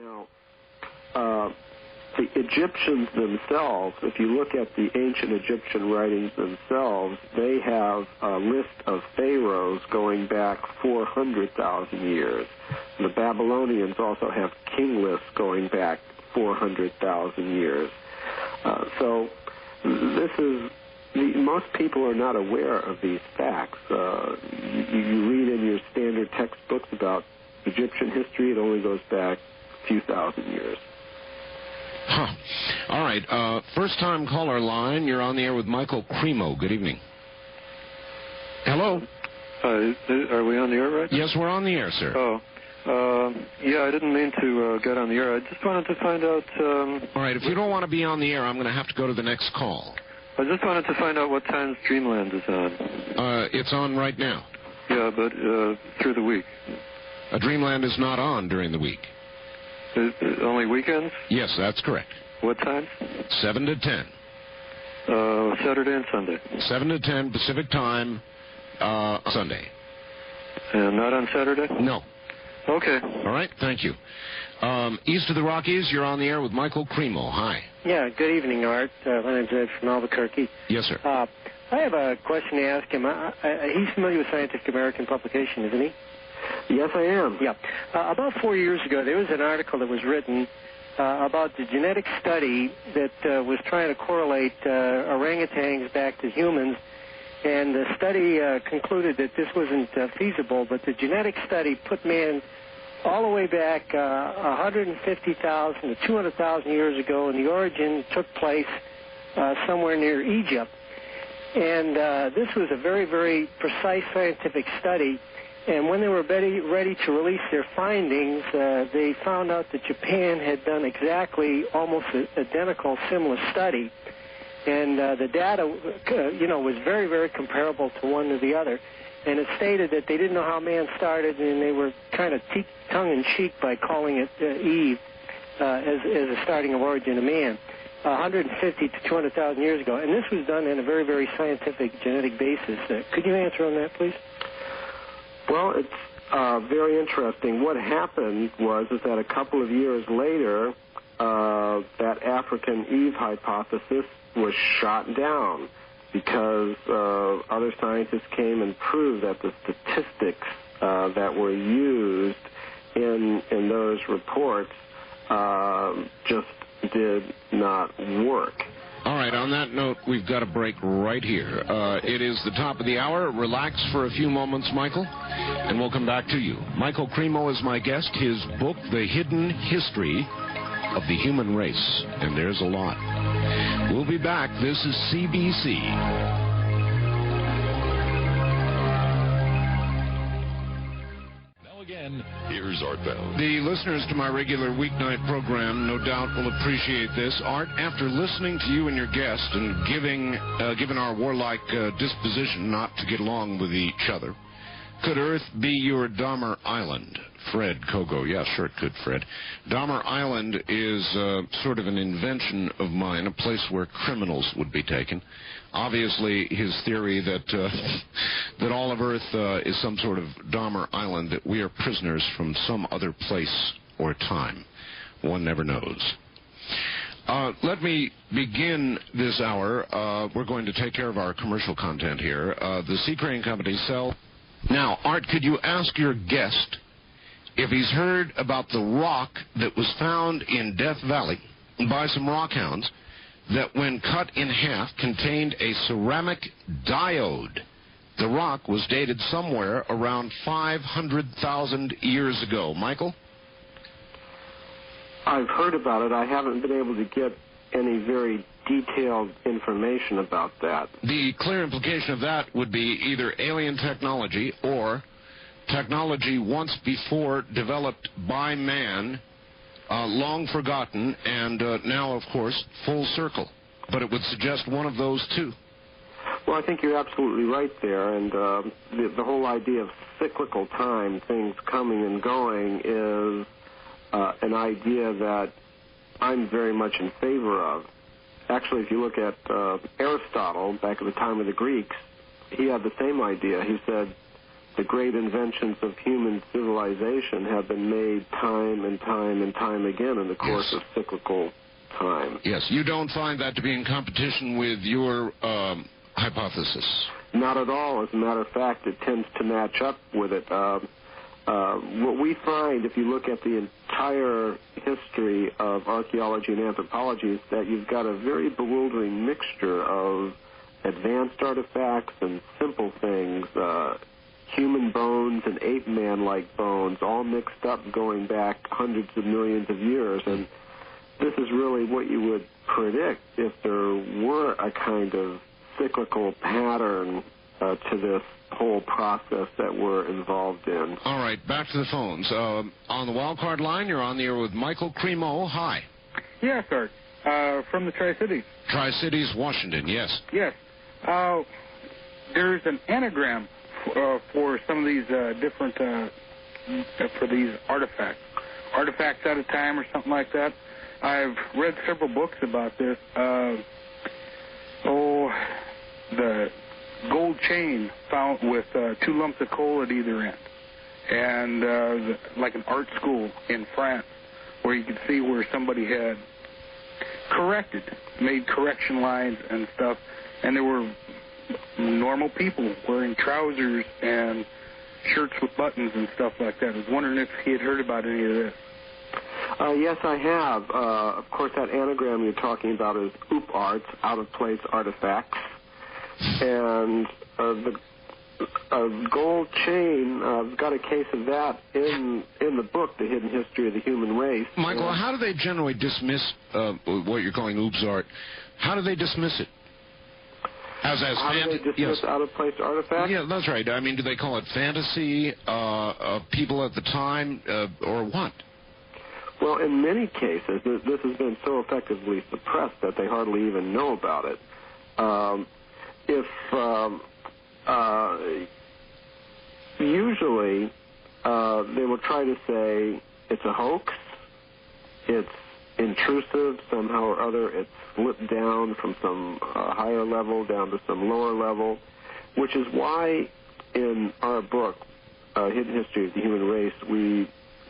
Now, the Egyptians themselves, if you look at the ancient Egyptian writings themselves, they have a list of pharaohs going back 400,000 years. The Babylonians also have king lists going back 400,000 years. So this is, most people are not aware of these facts. You read in your standard textbooks about Egyptian history, it only goes back a few thousand years. Huh. All right. First-time caller line. You're on the air with Michael Cremo. Good evening. Hello. Are we on the air right? Yes, we're on the air, sir. Oh. Yeah, I didn't mean to get on the air. I just wanted to find out... All right. If you don't want to be on the air, I'm going to have to go to the next call. I just wanted to find out what times Dreamland is on. It's on right now. Yeah, but through the week. Dreamland is not on during the week. Only weekends? Yes, that's correct. What time? 7 to 10. Saturday and Sunday. 7 to 10 Pacific time, Sunday. And not on Saturday? No. Okay. All right, thank you. East of the Rockies, you're on the air with Michael Cremo. Hi. Yeah, good evening, Art. My name's Ed from Albuquerque. Yes, sir. I have a question to ask him. He's familiar with Scientific American publication, isn't he? Yes, I am. Yeah. About 4 years ago, there was an article that was written about the genetic study that was trying to correlate orangutans back to humans, and the study concluded that this wasn't feasible, but the genetic study put man all the way back 150,000 to 200,000 years ago, and the origin took place somewhere near Egypt. And this was a very, very precise scientific study. And when they were ready to release their findings, they found out that Japan had done exactly almost identical, similar study. And the data, was very, very comparable to one to the other. And it stated that they didn't know how man started, and they were kind of tongue-in-cheek by calling it Eve as a starting of origin of man, 150 to 200,000 years ago. And this was done in a very, very scientific genetic basis. Could you answer on that, please? Well, it's very interesting. What happened was that a couple of years later, that African Eve hypothesis was shot down because other scientists came and proved that the statistics that were used in those reports just did not work. All right, on that note, we've got a break right here. It is the top of the hour. Relax for a few moments, Michael, and we'll come back to you. Michael Cremo is my guest. His book, The Hidden History of the Human Race, and there's a lot. We'll be back. This is CBC. Again, here's Art Bell. The listeners to my regular weeknight program no doubt will appreciate this. Art, after listening to you and your guest and given our warlike disposition not to get along with each other, could Earth be your Dahmer Island? Fred Kogo. Yeah, sure it could, Fred. Dahmer Island is sort of an invention of mine, a place where criminals would be taken. Obviously, his theory that all of Earth is some sort of Dahmer Island, that we are prisoners from some other place or time. One never knows. Let me begin this hour. We're going to take care of our commercial content here. The Sea Crane Company sell... Now, Art, could you ask your guest if he's heard about the rock that was found in Death Valley by some rock hounds that when cut in half contained a ceramic diode? The rock was dated somewhere around 500,000 years ago. Michael? I've heard about it. I haven't been able to get any very detailed information about that. The clear implication of that would be either alien technology or technology once before developed by man, long forgotten, and now, of course, full circle. But it would suggest one of those two. Well, I think you're absolutely right there, and the whole idea of cyclical time, things coming and going, is an idea that I'm very much in favor of. Actually, if you look at Aristotle, back at the time of the Greeks, he had the same idea. He said the great inventions of human civilization have been made time and time and time again in the course of cyclical time. Yes, you don't find that to be in competition with your hypothesis? Not at all. As a matter of fact, it tends to match up with it. What we find, if you look at the entire history of archaeology and anthropology, is that you've got a very bewildering mixture of advanced artifacts and simple things, human bones and ape-man-like bones, all mixed up going back hundreds of millions of years. And this is really what you would predict if there were a kind of cyclical pattern to this whole process that we're involved in. All right, back to the phones. On the wildcard line, you're on the air with Michael Cremo. Hi. Yes, sir. From the Tri-Cities. Tri-Cities, Washington, yes. Yes. There's an anagram for some of these different, for these artifacts. Artifacts at a time or something like that. I've read several books about this. The gold chain found with 2 lumps of coal at either end. And like an art school in France where you could see where somebody had made correction lines and stuff. And there were normal people wearing trousers and shirts with buttons and stuff like that. I was wondering if he had heard about any of this. Yes, I have. Of course, that anagram you're talking about is OOP arts, out-of-place artifacts. And the gold chain, I've got a case of that in the book, The Hidden History of the Human Race. Michael, how do they generally dismiss what you're calling OOPs art? How do they dismiss it? How do they dismiss out-of-place artifacts? Yeah, that's right. I mean, do they call it fantasy of people at the time, or what? Well, in many cases, this has been so effectively suppressed that they hardly even know about it. Usually they will try to say it's a hoax, it's intrusive somehow or other, it's slipped down from some higher level down to some lower level, which is why in our book, Hidden History of the Human Race, we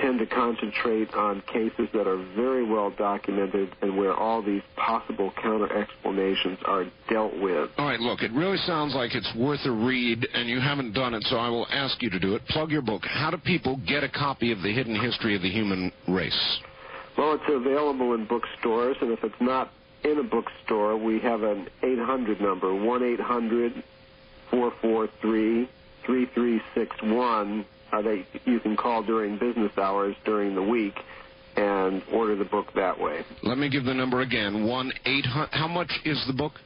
tend to concentrate on cases that are very well documented and where all these possible counter-explanations are dealt with. All right, look, it really sounds like it's worth a read, and you haven't done it, so I will ask you to do it. Plug your book. How do people get a copy of The Hidden History of the Human Race? Well, it's available in bookstores, and if it's not in a bookstore, we have an 800 number, 1-800-443-3361. That you can call during business hours during the week and order the book that way. Let me give the number again. 1-800. How much is the book?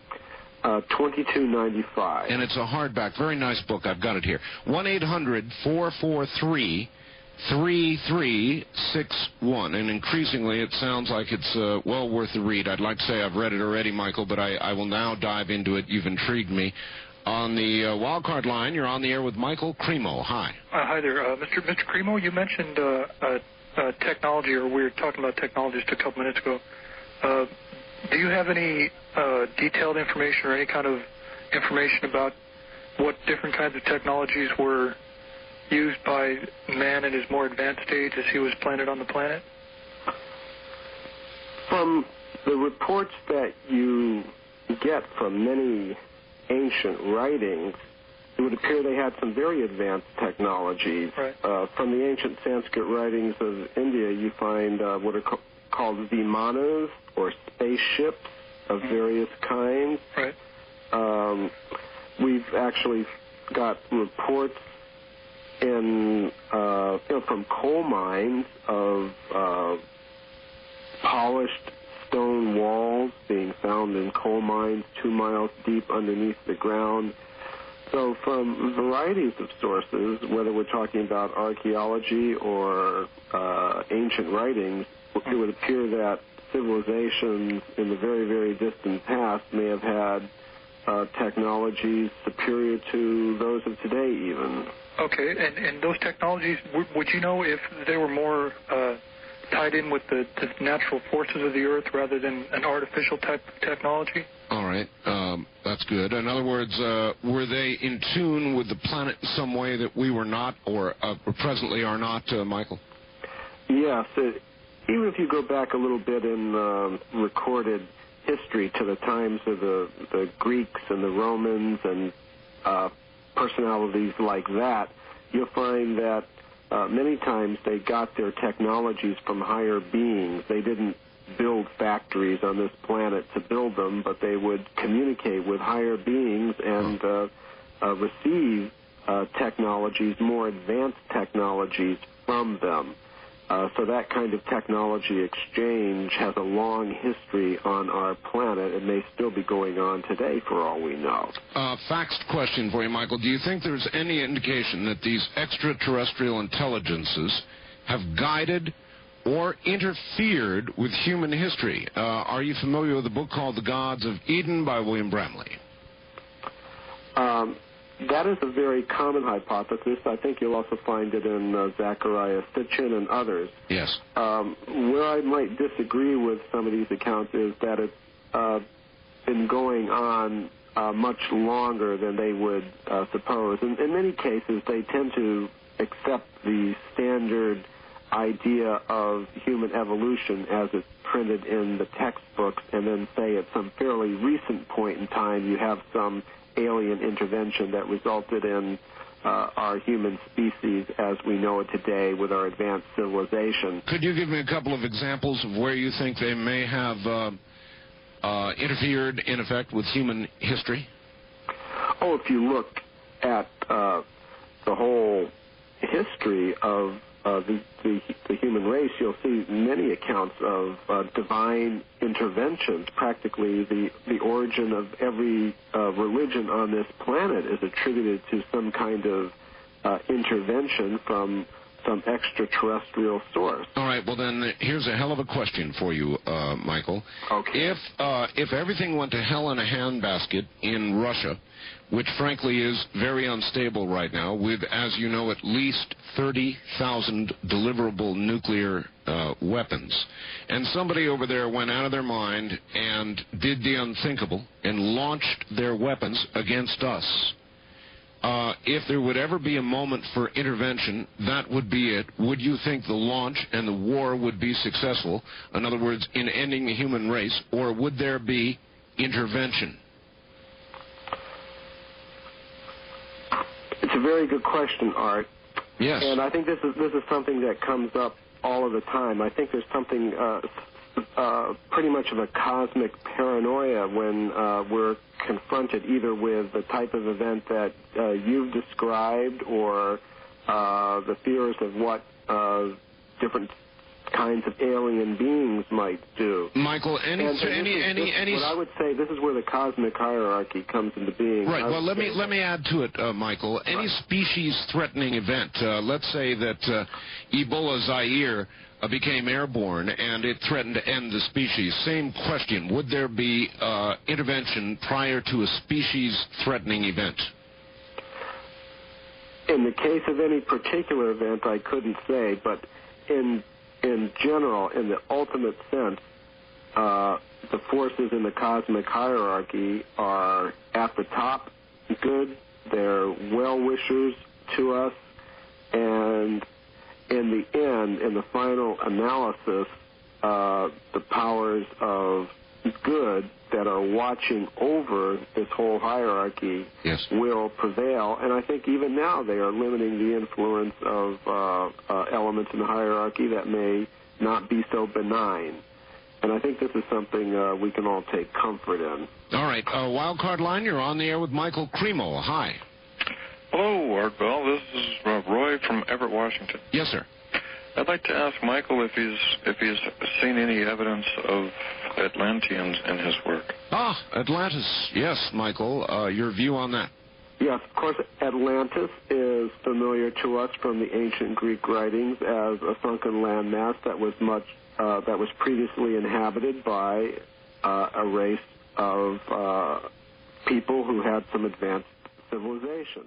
$22.95. And it's a hardback. Very nice book. I've got it here. 1-800-443-3361. And increasingly, it sounds like it's well worth the read. I'd like to say I've read it already, Michael, but I will now dive into it. You've intrigued me. On the wildcard line, you're on the air with Michael Cremo. Hi. Hi there. Mr. Cremo, you mentioned technology, or we were talking about technology just a couple minutes ago. Do you have any detailed information or any kind of information about what different kinds of technologies were used by man in his more advanced stage as he was planted on the planet? From the reports that you get from many ancient writings, it would appear they had some very advanced technologies. Right. From the ancient Sanskrit writings of India, you find what are called vimanas, or spaceships of various kinds. Right. We've actually got reports from coal mines of polished stone walls being found in coal mines 2 miles deep underneath the ground. So from varieties of sources, whether we're talking about archaeology or ancient writings, it would appear that civilizations in the very, very distant past may have had technologies superior to those of today even. Okay, and those technologies, would you know if they were more tied in with the natural forces of the earth rather than an artificial type of technology? All right. that's good. In other words, were they in tune with the planet in some way that we were not, or presently are not, Michael? Yes. Even if you go back a little bit in recorded history to the times of the Greeks and the Romans and personalities like that, you'll find that many times they got their technologies from higher beings. They didn't build factories on this planet to build them, but they would communicate with higher beings and receive technologies, more advanced technologies from them. So that kind of technology exchange has a long history on our planet. It may still be going on today for all we know. Facts question for you, Michael. Do you think there's any indication that these extraterrestrial intelligences have guided or interfered with human history? Are you familiar with a book called The Gods of Eden by William Bramley? That is a very common hypothesis. I think you'll also find it in Zachariah Sitchin and others. Yes. Where I might disagree with some of these accounts is that it's been going on much longer than they would suppose. In many cases, they tend to accept the standard idea of human evolution as it's printed in the textbooks, and then say at some fairly recent point in time you have some alien intervention that resulted in our human species as we know it today with our advanced civilization. Could you give me a couple of examples of where you think they may have interfered, in effect, with human history? Oh, if you look at the whole history of the human race, you'll see many accounts of divine interventions. Practically the origin of every religion on this planet is attributed to some kind of intervention from some extraterrestrial source. All right, well then, here's a hell of a question for you, Michael. Okay. If everything went to hell in a handbasket in Russia, which frankly is very unstable right now, with, as you know, at least 30,000 deliverable nuclear weapons, and somebody over there went out of their mind and did the unthinkable and launched their weapons against us, if there would ever be a moment for intervention, that would be it. Would you think the launch and the war would be successful, in other words, in ending the human race, or would there be intervention? It's a very good question, Art. Yes. And I think this is something that comes up all of the time. I think there's something pretty much of a cosmic paranoia when we're confronted either with the type of event that you've described or the fears of what different kinds of alien beings might do. Michael, what I would say, this is where the cosmic hierarchy comes into being. Right. Well, let me add to it, Michael. Any species-threatening event, let's say that Ebola Zaire became airborne and it threatened to end the species. Same question. Would there be intervention prior to a species-threatening event? In the case of any particular event, I couldn't say, but in general, in the ultimate sense, the forces in the cosmic hierarchy are at the top good. They're well-wishers to us, and in the end, in the final analysis, the powers of good that are watching over this whole hierarchy will prevail. And I think even now they are limiting the influence of elements in the hierarchy that may not be so benign. And I think this is something we can all take comfort in. All right. Wildcard line, you're on the air with Michael Cremo. Hi. Hello, Art Bell. This is Roy from Everett, Washington. Yes, sir. I'd like to ask Michael if he's seen any evidence of Atlanteans in his work. Atlantis. Yes, Michael. Your view on that? Yes, of course, Atlantis is familiar to us from the ancient Greek writings as a sunken landmass that was previously inhabited by a race of people who had some advanced civilization.